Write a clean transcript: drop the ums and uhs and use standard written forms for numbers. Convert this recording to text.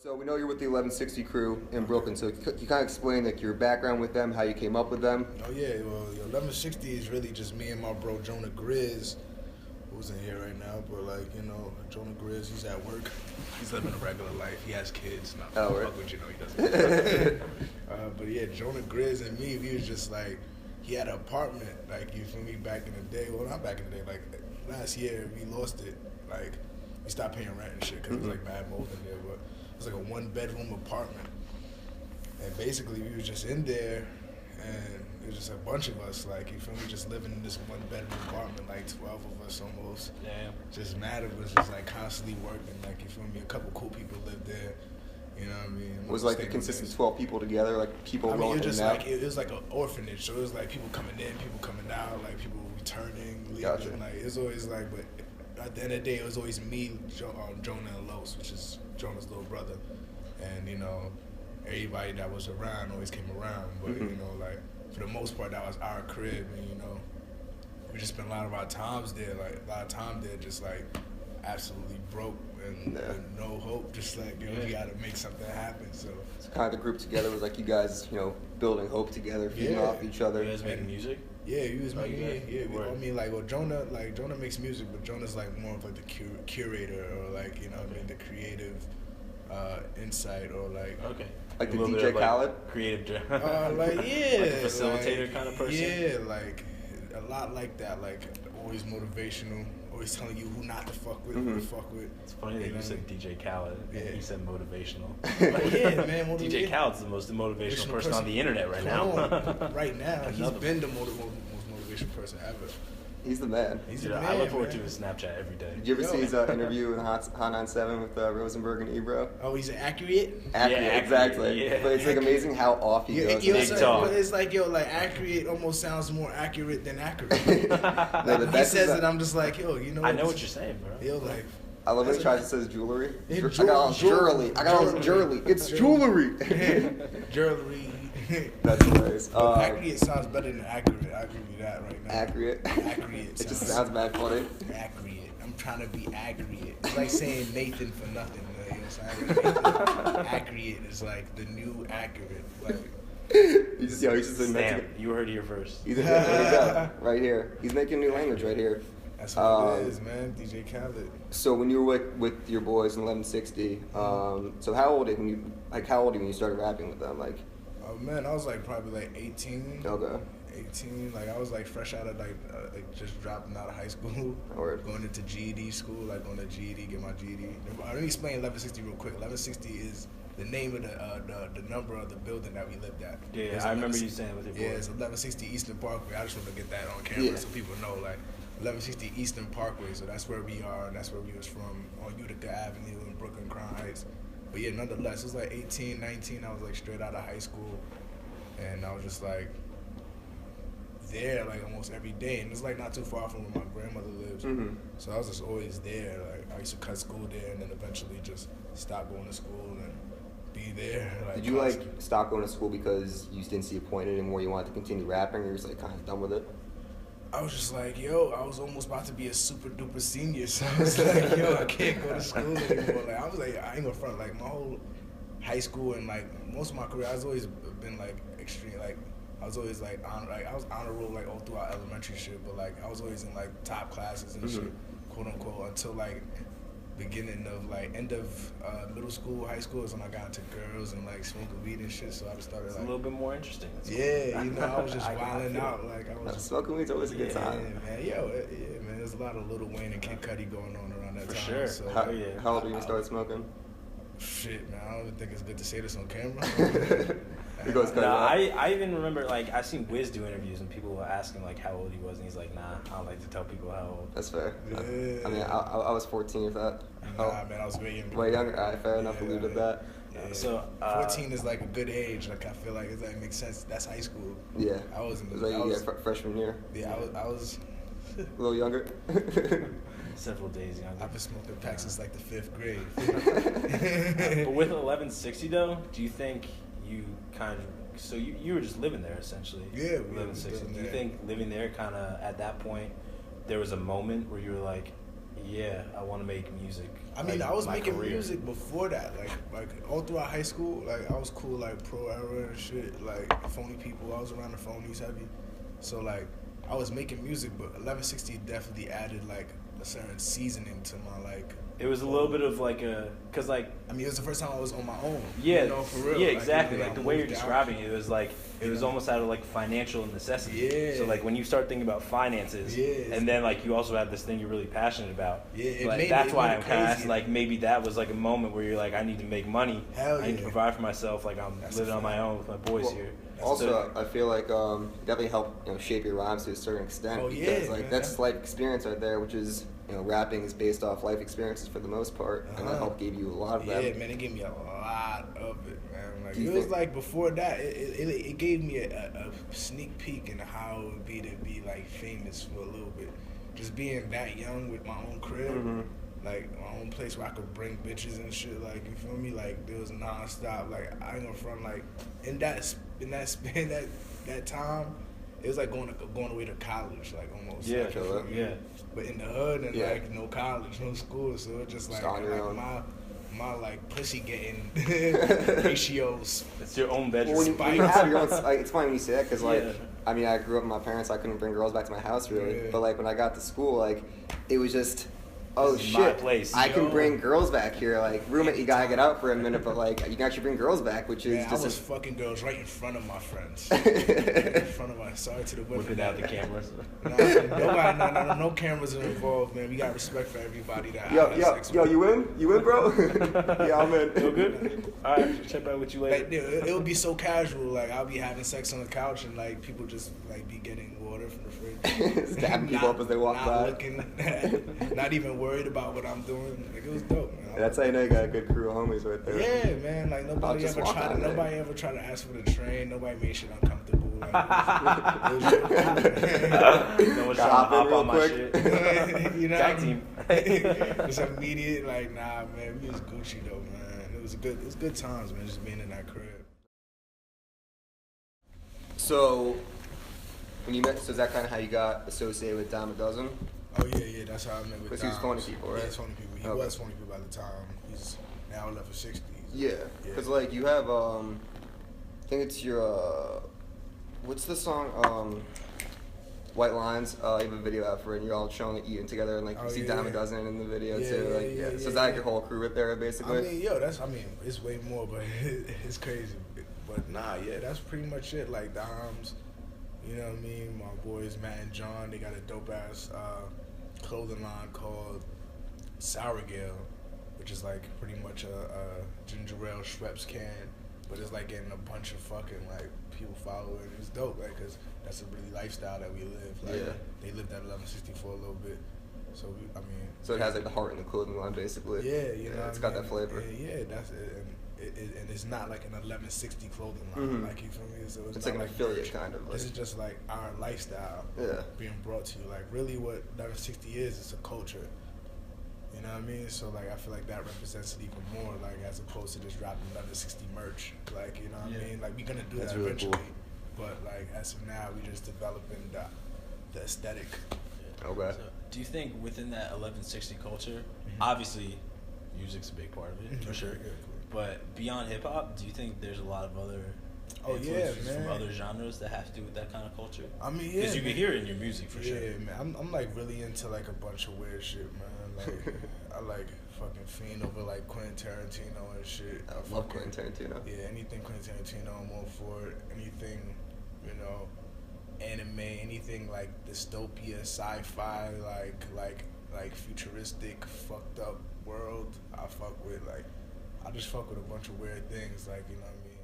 So we know you're with the 1160 crew in Brooklyn. So you kind of explain like your background with them, how you came up with them. Oh yeah, well, 1160 is really just me and my bro Jonah Grizz, who's in here right now. But like Jonah Grizz, he's at work. He's living a regular life. He has kids. Not right. fuck with he doesn't. But yeah, Jonah Grizz and me, we was just like, he had an apartment. Like you feel me? Back in the day, well not back in the day. Like last year, we lost it. Like we stopped paying rent and shit because it was like bad mold in there. But it was like a 1-bedroom apartment, and basically we was just in there, and it was just a bunch of us, like, you feel me, just living in this 1-bedroom apartment, like 12 of us almost. Damn. Just mad of us, just like constantly working, like, you feel me, a couple cool people lived there, you know what I mean? Was like the consistent 12 people together, like people rolling it was just in and like, out? it was like an orphanage, so it was like people coming in, people coming out, like people returning, leaving, Gotcha. like, it was always like, but at the end of the day, it was always me, Jonah and Los, which is Jonah's little brother. And, everybody that was around always came around. But, like, for the most part, that was our crib. And, we just spent a lot of our times there, like, a lot of time there just, like, absolutely broke and with no hope. Just like, we got to make something happen. So kind of the group together was like you guys, building hope together, feeding off each other. You guys making music? Yeah, he was making I mean, like, well, Jonah makes music, but Jonah's like more of like the curator or like, the creative insight or like like the DJ Khaled, creative, like like a facilitator like, kind of person. Yeah, like a lot like that. Like always motivational, always telling you who not to fuck with, who to fuck with. It's funny that you said DJ Khaled and he said motivational. Like, yeah, man. DJ Khaled's the most motivational person on the internet right now. Right now, he's been the most motivational person ever. He's the man. I look forward to his Snapchat every day. Did you ever see his interview in Hot 97 with Rosenberg and Ebro? Oh, he's accurate? Accurate, yeah, exactly. Yeah. But it's like amazing how off he goes. But it's like, accurate almost sounds more accurate than accurate. He says it, I'm just like, I know what you're saying, bro. Like, I love when he tries to say jewelry. I got all jewelry. It's jewelry. Jewelry. That's hilarious. Accurate sounds better than accurate. I'll give you that right now. Accurate. Accurate. It just sounds bad funny. Accurate. I'm trying to be accurate. It's like saying Nathan for nothing. You know what I'm saying? Accurate is like the new accurate. Like. He's just Damn, you heard it here first. There you go. Right here. He's making a new language right here. That's what it is, man. DJ Khaled. So when you were with your boys in 1160, so how old are you when you started rapping with them? Like, oh man, I was like probably like 18. Okay. 18, like I was like fresh out of like just dropping out of high school, going into GED school, like going to GED, get my GED. Let me explain 1160 real quick. 1160 is the name of the number of the building that we lived at. Yeah, I remember you saying with your boy. Yeah, it's 1160 Eastern Parkway. I just want to get that on camera so people know, like 1160 Eastern Parkway. So that's where we are, and that's where we was from, on Utica Avenue in Brooklyn, Crown Heights. But yeah, nonetheless, it was like 18, 19. I was like straight out of high school, and I was just like there like almost every day, and it's like not too far from where my grandmother lives. So I was just always there. Like I used to cut school there, and then eventually just stop going to school and be there. Like, did you like stop going to school because you didn't see a point anymore? You wanted to continue rapping, or you were just like kind of done with it? I was just like, I was almost about to be a super duper senior, so I was like, I can't go to school anymore. Like I was like, I ain't gonna front. Like my whole high school and like most of my career, I was always been like extreme. Like I was always like I was honor roll like all throughout elementary shit, but like I was always in like top classes and shit, quote unquote, until like beginning of like end of middle school, high school is when I got into girls and like smoking weed and shit. So I just started like a little bit more interesting. I was just wilding out. Like I was smoking weed's always a good time. Man. Man. There's a lot of Lil Wayne and Kid Cudi going on around that For time. sure. So, how old did you start smoking? Shit, man, I don't even think it's good to say this on camera. I even remember, like, I seen Wiz do interviews and people were asking, like, how old he was, and he's like, nah, I don't like to tell people how old. That's fair. Yeah. I mean, I was 14 with that. Nah, man, I was way younger. Way younger? All right, fair enough, we'll leave it at that. Yeah. So 14 is like a good age. Like I feel like it like makes sense. That's high school. Yeah. I was in it was like freshman year. Yeah, I was a little younger. Several days younger. I've been smoking packs since like the 5th grade. But with 1160 though, do you think you kind of you were just living there essentially? Yeah, 1160. Do you think living there kind of at that point there was a moment where you were like, yeah, I want to make music. I mean, like, I was my making career. music before that, like all throughout high school. Like I was cool, like Pro Era and shit, like Phony People. I was around the phonies heavy, so like I was making music. But 1160 definitely added like a certain seasoning to my like. It was a little bit of like cause like. I mean, it was the first time I was on my own. Yeah, you know, for real. yeah, Like, exactly. you know, Like the I way you're moved out. describing it was like it was almost out of like financial necessity. Yeah. So like when you start thinking about finances, Yeah. and then like you also have this thing you're really passionate about. Yeah, it like, made that's it why made I'm it kind of crazy. like maybe that was like a moment where you're like I need to make money. Hell I need to yeah. provide for myself. Like I'm That's living a on my fact. own with my boys Well, here. Also, So- I feel like definitely help shape your rhymes to a certain extent Oh, yeah, because like man. that's life experience right there, which is rapping is based off life experiences for the most part, and that Uh-huh. helped give you a lot of Yeah, that. man, it gave me a lot of it, man. Like Do you it was think- like before that, it gave me a sneak peek into how it would be to be like famous for a little bit. Just being that young with my own crib, Mhm. like my own place where I could bring bitches and shit. Like you feel me? Like there was nonstop. Like I ain't gonna front. Like in that time, it was like going away to college, like almost. Yeah, like, you feel me? yeah. But in the hood and Yeah. like no college, no school, so it just like, Just on your own. my like pussy getting ratios. It's your own Well, bedroom. when you have your own, like, it's funny when you say that because like Yeah. I mean I grew up with my parents, I couldn't bring girls back to my house really, Yeah. but like when I got to school, like it was just. Oh This is my shit! place. I can Yo. bring girls back here. Like roommate, you gotta get out for a minute, but like you can actually bring girls back, which is Man, I just was a- fucking girls right in front of my friends. in front of my, sorry to the women. Whipping out the cameras. No cameras are involved, man. We got respect for everybody that I Yo, have yo, sex yo, with. you in, bro? Yeah, I'm in. Feel good? All right, check back with you later. Like, it would be so casual. Like I'll be having sex on the couch and like people just like be getting water from the fridge, Stabbing people up as they walk not by. looking, not even worried about what I'm doing. Like it was dope, man. That's how you know you got a good crew of homies right there. Yeah, man. Like nobody just ever walk tried. on there. Nobody ever tried to ask for the train. Nobody made shit uncomfortable. Like, it was real cool. No one's trying Gotta to hop in hop real on my quick. shit. You know, Tag team. It's immediate. Like nah, man. We was Gucci though, man. It was good times, man. Just being in that crib. So, when you met, so is that kind of how you got associated with Dime a Dozen? Oh yeah, that's how I met with. Because he was Dom. Phony People, right? Yeah, he's Phony People. He Okay. was Phony People by the time. He's now 1160. Yeah, Yeah. because like you have, I think it's your, what's the song? White Lines. You have a video out for it, and you're all chilling and eating together, and like you Oh, see yeah, Dime a yeah. Dozen in the video Yeah, too. yeah, Like, yeah, so yeah, is that yeah. like your whole crew right there, basically? I mean, it's way more, but it's crazy. But nah, yeah, that's pretty much it. Like Dom's, you know what I mean? My boys Matt and John, they got a dope ass clothing line called Sour Gale, which is like pretty much a ginger ale Schweppes can, but it's like getting a bunch of fucking like people follow it. It's dope, like, cause that's a really lifestyle that we live. Like, Yeah. They lived at 1160 for a little bit, so I mean. So it has like the heart and the clothing line, basically. Yeah, you know, it's what I got that mean? flavor. Yeah, that's it. And it's not like an 1160 clothing line, Mhm. like you feel me. So It's not like an affiliate merch. kind of, This like- is just like our lifestyle, Yeah. being brought to you. Like really, what 1160 is, it's a culture. You know what I mean? So like, I feel like that represents it even more, like as opposed to just dropping 1160 merch. Like you know what I mean? Like we're gonna do That's that really eventually, cool. but like as of now, we're just developing the aesthetic. Okay. So, do you think within that 1160 culture, obviously, music's a big part of it for sure. Very good. But beyond hip hop, do you think there's a lot of other Oh, yeah, influences from man. other genres that have to do with that kind of culture? I mean, yeah, Because you can man. hear it in your music for Yeah, sure. man. I'm like really into like a bunch of weird shit, man. Like I like fucking fiend over like Quentin Tarantino and shit. I love Quentin Tarantino. Yeah, anything Quentin Tarantino, I'm all for it. Anything, you know, anime, anything like dystopia, sci-fi, like futuristic, fucked up world. I fuck with like, I just fuck with a bunch of weird things, like you know what I mean.